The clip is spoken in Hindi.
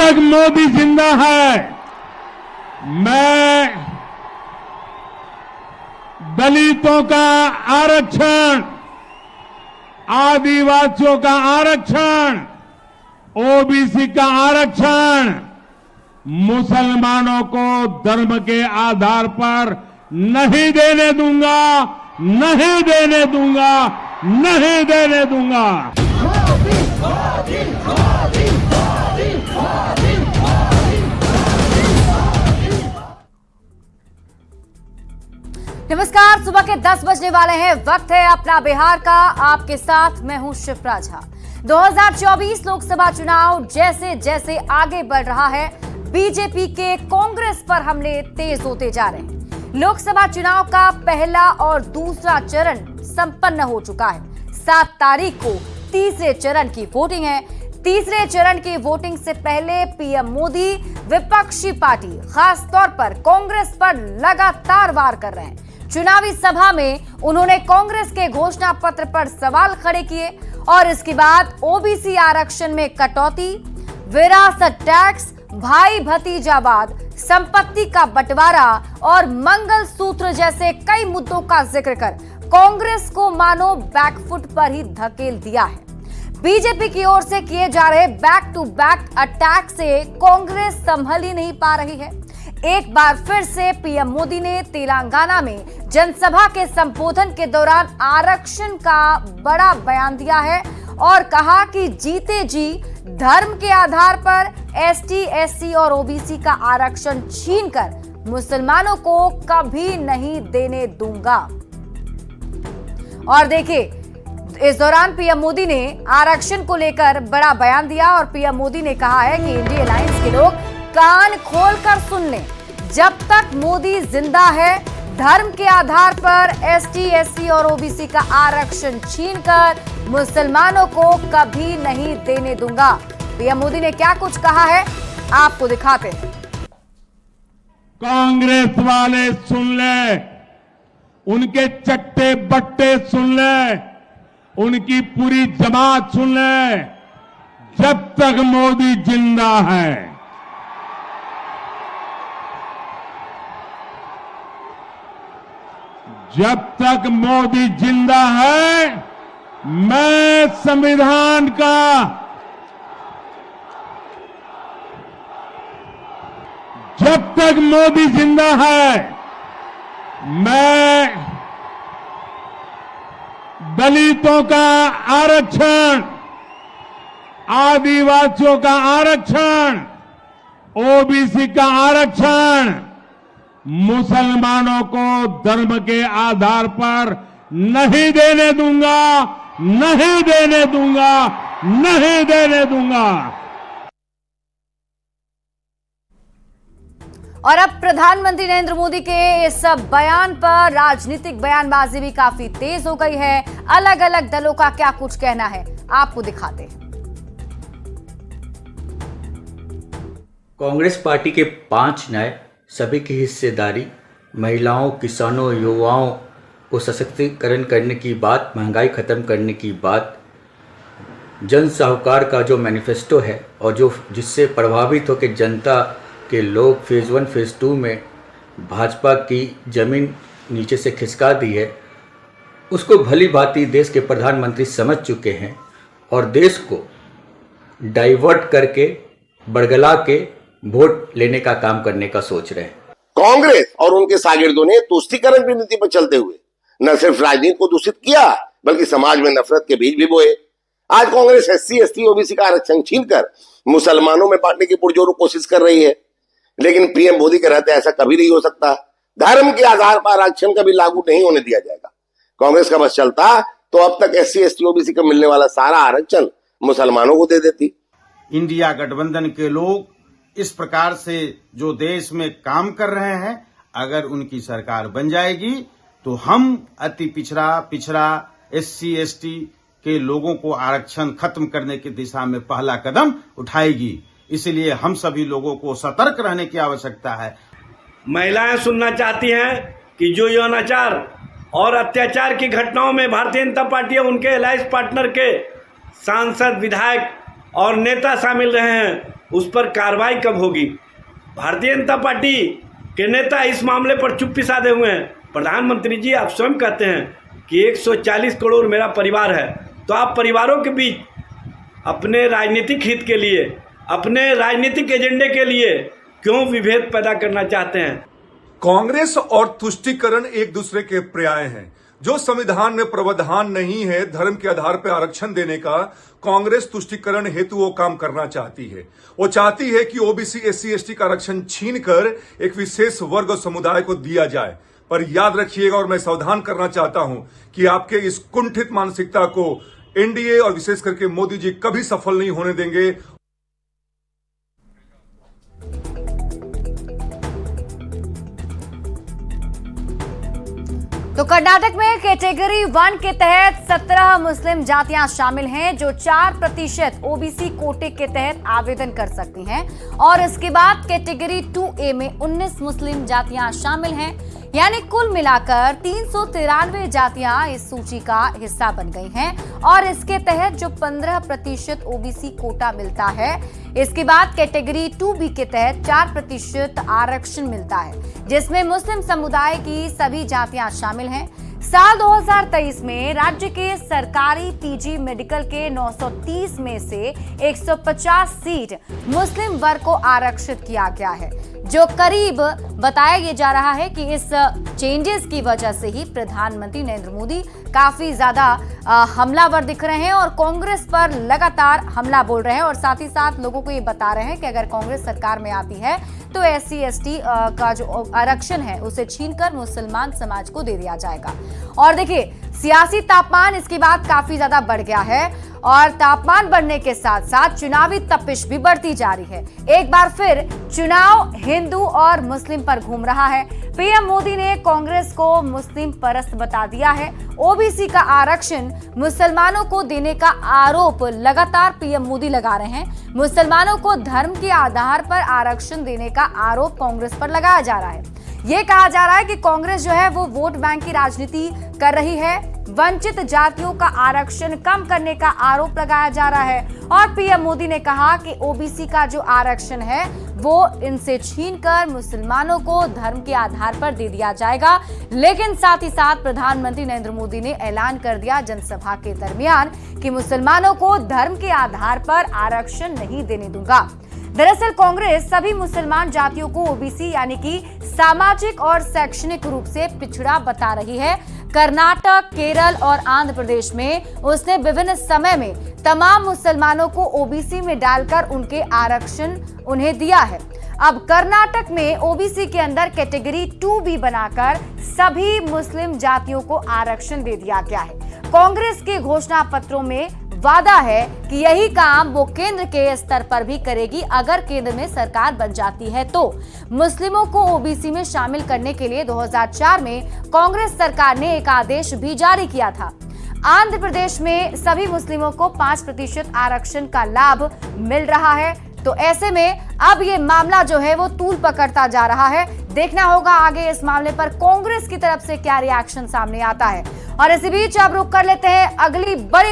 तक मोदी जिंदा है, मैं दलितों का आरक्षण, आदिवासियों का आरक्षण, ओबीसी का आरक्षण, मुसलमानों को धर्म के आधार पर नहीं देने दूंगा, नहीं देने दूंगा, नहीं देने दूंगा। नमस्कार, सुबह के 10 बजने वाले हैं। वक्त है अपना बिहार का। आपके साथ मैं हूं शिप्रा झा। 2024 लोकसभा चुनाव जैसे जैसे आगे बढ़ रहा है, बीजेपी के कांग्रेस पर हमले तेज होते जा रहे हैं। लोकसभा चुनाव का पहला और दूसरा चरण संपन्न हो चुका है। 7 तारीख को तीसरे चरण की वोटिंग है। तीसरे चरण की वोटिंग से पहले पीएम मोदी विपक्षी पार्टी खासतौर पर कांग्रेस पर लगातार वार कर रहे हैं। चुनावी सभा में उन्होंने कांग्रेस के घोषणा पत्र पर सवाल खड़े किए और इसके बाद ओबीसी आरक्षण में कटौती, विरासत टैक्स, भाई भतीजावाद, संपत्ति का बंटवारा और मंगलसूत्र जैसे कई मुद्दों का जिक्र कर कांग्रेस को मानो बैकफुट पर ही धकेल दिया है। बीजेपी की ओर से किए जा रहे बैक टू बैक अटैक से कांग्रेस संभल ही नहीं पा रही है। एक बार फिर से पीएम मोदी ने तेलंगाना में जनसभा के संबोधन के दौरान आरक्षण का बड़ा बयान दिया है और कहा कि जीते जी धर्म के आधार पर एसटी, एससी और ओबीसी का आरक्षण छीनकर मुसलमानों को कभी नहीं देने दूंगा। और देखिए, इस दौरान पीएम मोदी ने आरक्षण को लेकर बड़ा बयान दिया और पीएम मोदी ने कहा है कि इंडिया अलायंस के लोग कान खोलकर सुन लें। जब तक मोदी जिंदा है, धर्म के आधार पर एसटी, एससी और ओबीसी का आरक्षण छीनकर मुसलमानों को कभी नहीं देने दूंगा। पीएम मोदी ने क्या कुछ कहा है, आपको दिखाते हैं। कांग्रेस वाले सुन ले, उनके चट्टे बट्टे सुन ले, उनकी पूरी जमात सुन ले। जब तक मोदी जिंदा है, जब तक मोदी जिंदा है, मैं संविधान का, जब तक मोदी जिंदा है, मैं दलितों का आरक्षण, आदिवासियों का आरक्षण, ओबीसी का आरक्षण, मुसलमानों को धर्म के आधार पर नहीं देने दूंगा, नहीं देने दूंगा, नहीं देने दूंगा। और अब प्रधानमंत्री नरेंद्र मोदी के इस बयान पर राजनीतिक बयानबाजी भी काफी तेज हो गई है। अलग अलग दलों का क्या कुछ कहना है, आपको दिखाते हैं। कांग्रेस पार्टी के 5 न्याय, सभी की हिस्सेदारी, महिलाओं, किसानों, युवाओं को सशक्तिकरण करने की बात, महंगाई खत्म करने की बात, जन साहूकार का जो मैनिफेस्टो है और जो जिससे प्रभावित होकर जनता के लोग फेज 1 फेज 2 में भाजपा की जमीन नीचे से खिसका दी है, उसको भली भांति देश के प्रधानमंत्री समझ चुके हैं और देश को डाइवर्ट करके बड़गला के वोट लेने का काम करने का सोच रहे हैं। कांग्रेस और उनके शागिर्दों ने तुष्टीकरण की नीति पर चलते हुए न सिर्फ राजनीति को दूषित किया, बल्कि समाज में नफरत के बीज भी बोए। आज कांग्रेस एससी, एसटी, ओबीसी का आरक्षण छीनकर मुसलमानों में बांटने की पुरजोर कोशिश कर रही है, लेकिन पीएम मोदी के रहते ऐसा कभी नहीं हो सकता। धर्म के आधार पर आरक्षण कभी लागू नहीं होने दिया जाएगा। कांग्रेस का बस चलता तो अब तक एससी, एसटी, ओबीसी को मिलने वाला सारा आरक्षण मुसलमानों को दे देती। इंडिया गठबंधन के लोग इस प्रकार से जो देश में काम कर रहे हैं, अगर उनकी सरकार बन जाएगी तो हम अति पिछड़ा एससी, एसटी के लोगों को आरक्षण खत्म करने की दिशा में पहला कदम उठाएगी। इसलिए हम सभी लोगों को सतर्क रहने की आवश्यकता है। महिलाएं सुनना चाहती हैं कि जो यौनाचार और अत्याचार की घटनाओं में भारतीय जनता पार्टी और उनके अलायंस पार्टनर के सांसद, विधायक और नेता शामिल रहे हैं, उस पर कार्रवाई कब होगी। भारतीय जनता पार्टी के नेता इस मामले पर चुप्पी साधे हुए हैं। प्रधानमंत्री जी, आप स्वयं कहते हैं कि 140 करोड़ मेरा परिवार है, तो आप परिवारों के बीच अपने राजनीतिक हित के लिए, अपने राजनीतिक एजेंडे के लिए क्यों विभेद पैदा करना चाहते हैं। कांग्रेस और तुष्टीकरण एक दूसरे के पर्याय हैं। जो संविधान में प्रावधान नहीं है धर्म के आधार पर आरक्षण देने का, कांग्रेस तुष्टीकरण हेतु वो काम करना चाहती है। वो चाहती है कि ओबीसी एससी एसटी का आरक्षण छीनकर एक विशेष वर्ग और समुदाय को दिया जाए। पर याद रखिएगा, और मैं सावधान करना चाहता हूं कि आपके इस कुंठित मानसिकता को एनडीए और विशेष करके मोदी जी कभी सफल नहीं होने देंगे। तो कर्नाटक में कैटेगरी 1 के तहत 17 मुस्लिम जातियां शामिल हैं जो 4% ओबीसी कोटे के तहत आवेदन कर सकती हैं, और इसके बाद कैटेगरी 2A में 19 मुस्लिम जातियां शामिल हैं। यानी कुल मिलाकर 393 जातियां इस सूची का हिस्सा बन गई हैं, और इसके तहत जो 15% ओबीसी कोटा मिलता है, इसके बाद कैटेगरी 2B के तहत 4% आरक्षण मिलता है, जिसमें मुस्लिम समुदाय की सभी जातियां शामिल हैं। साल 2023 में राज्य के सरकारी पीजी मेडिकल के 930 में से 150 सीट मुस्लिम वर्ग को आरक्षित किया गया है, जो करीब बताया ये जा रहा है कि इस चेंजेस की वजह से ही प्रधानमंत्री नरेंद्र मोदी काफी ज्यादा हमलावर दिख रहे हैं और कांग्रेस पर लगातार हमला बोल रहे हैं, और साथ ही साथ लोगों को ये बता रहे हैं कि अगर कांग्रेस सरकार में आती है तो एससी एसटी का जो आरक्षण है उसे छीनकर मुसलमान समाज को दे दिया जाएगा। और देखिए, सियासी तापमान इसके बाद काफी ज्यादा बढ़ गया है, और तापमान बढ़ने के साथ साथ चुनावी तपिश भी बढ़ती जा रही है। एक बार फिर चुनाव हिंदू और मुस्लिम पर घूम रहा है। पीएम मोदी ने कांग्रेस को मुस्लिम परस्त बता दिया है। ओबीसी का आरक्षण मुसलमानों को देने का आरोप लगातार पीएम मोदी लगा रहे हैं। मुसलमानों को धर्म के आधार पर आरक्षण देने का आरोप कांग्रेस पर लगाया जा रहा है। ये कहा जा रहा है कि कांग्रेस जो है वो वोट बैंक की राजनीति कर रही है। वंचित जातियों का आरक्षण कम करने का आरोप लगाया जा रहा है, और पीएम मोदी ने कहा कि ओबीसी का जो आरक्षण है वो इनसे छीनकर मुसलमानों को धर्म के आधार पर दे दिया जाएगा। लेकिन साथ ही साथ प्रधानमंत्री नरेंद्र मोदी ने ऐलान कर दिया जनसभा के दरमियान कि मुसलमानों को धर्म के आधार पर आरक्षण नहीं देने दूंगा। दरअसल कांग्रेस सभी मुसलमान जातियों को ओबीसी यानी कि सामाजिक और शैक्षणिक रूप से पिछड़ा बता रही है। कर्नाटक, केरल और आंध्र प्रदेश में उसने विभिन्न समय में तमाम मुसलमानों को ओबीसी में डालकर उनके आरक्षण उन्हें दिया है। अब कर्नाटक में ओबीसी के अंदर कैटेगरी 2B बनाकर सभी मुस्लिम जातियों को आरक्षण दे दिया गया है। कांग्रेस के घोषणा पत्रों में वादा है कि यही काम वो केंद्र के स्तर पर भी करेगी अगर केंद्र में सरकार बन जाती है तो। मुस्लिमों को ओबीसी में शामिल करने के लिए 2004 में कांग्रेस सरकार ने एक आदेश भी जारी किया था। आंध्र प्रदेश में सभी मुस्लिमों को 5% आरक्षण का लाभ मिल रहा है। तो ऐसे में अब ये मामला जो है वो तूल पकड़ता जा रहा है। देखना होगा आगे इस मामले पर कांग्रेस की तरफ से क्या रिएक्शन सामने आता है। और इसी बीच अब रुक कर लेते हैं अगली बड़ी